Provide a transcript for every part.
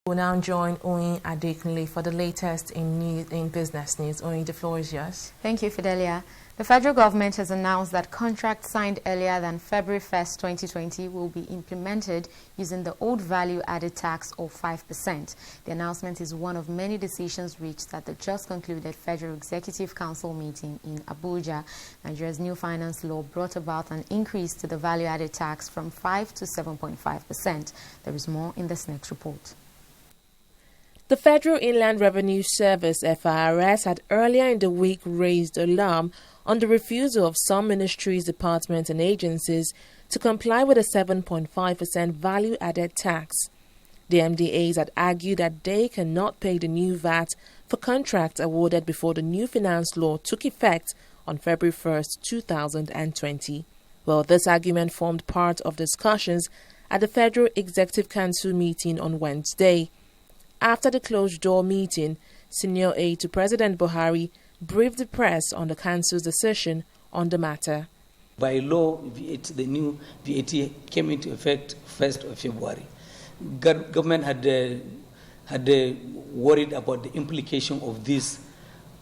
We'll now join Oyin Adekunle for the latest in business news. Oyin, the floor is yours. Thank you, Fidelia. The federal government has announced that contracts signed earlier than February 1st, 2020 will be implemented using the old value-added tax of 5%. The announcement is one of many decisions reached at the just concluded Federal Executive Council meeting in Abuja. Nigeria's new finance law brought about an increase to the value-added tax from 5 to 7.5%. There is more in this next report. The Federal Inland Revenue Service, FIRS, had earlier in the week raised alarm on the refusal of some ministries, departments and agencies to comply with a 7.5% value-added tax. The MDAs had argued that they cannot pay the new VAT for contracts awarded before the new finance law took effect on February 1st, 2020. Well, this argument formed part of discussions at the Federal Executive Council meeting on Wednesday. After the closed-door meeting, Senior Aide to President Buhari briefed the press on the Council's decision on the matter. By law, the new VAT came into effect 1st of February. Government had worried about the implication of this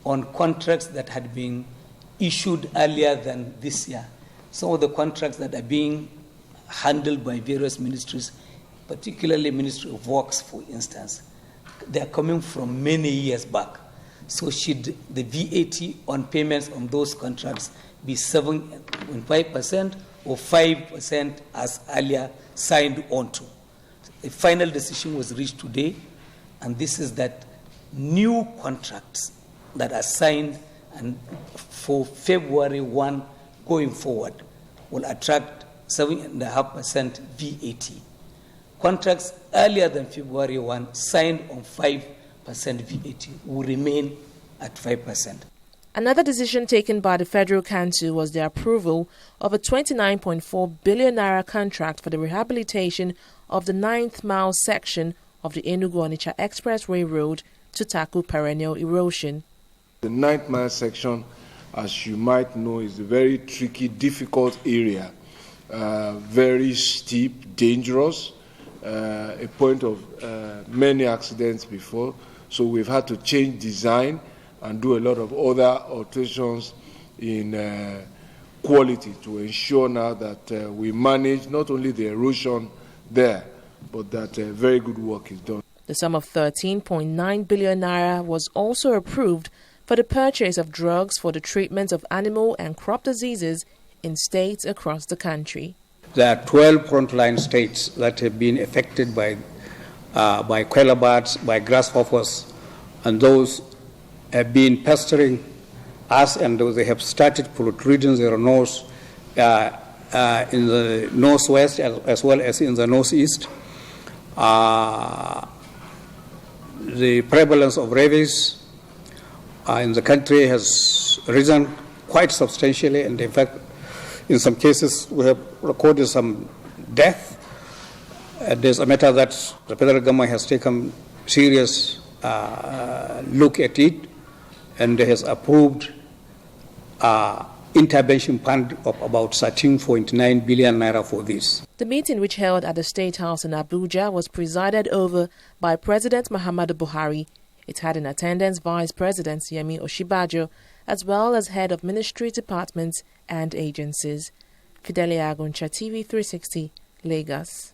on contracts that had been issued earlier than this year. Some of the contracts that are being handled by various ministries, particularly Ministry of Works, for instance, they are coming from many years back. So should the VAT on payments on those contracts be 7.5% or 5% as earlier signed on to? A final decision was reached today, and this is that new contracts that are signed and for February 1 going forward will attract 7.5% VAT. Contracts earlier than February 1 signed on 5% VAT will remain at 5%. Another decision taken by the Federal Council was the approval of a 29.4 billion naira contract for the rehabilitation of the 9th mile section of the Enugu-Onitsha expressway road to tackle perennial erosion. The 9th mile section, as you might know, is a very tricky, difficult area, very steep, dangerous. A point of many accidents before, so we've had to change design and do a lot of other alterations in quality to ensure now that we manage not only the erosion there, but that very good work is done. The sum of 13.9 billion naira was also approved for the purchase of drugs for the treatment of animal and crop diseases in states across the country. There are 12 frontline states that have been affected by queller birds, by grasshoppers, and those have been pestering us, and they have started protruding their nose in the northwest as well as in the northeast. The prevalence of rabies in the country has risen quite substantially, and in fact, in some cases, we have recorded some death. There's a matter that the federal government has taken serious look at it and has approved intervention fund of about 13.9 billion naira for this. The meeting, which held at the State House in Abuja, was presided over by President Muhammadu Buhari. It had in attendance Vice President Yemi Osinbajo, as well as head of ministry, departments and agencies. Fidelia Aguncha, TV360, Lagos.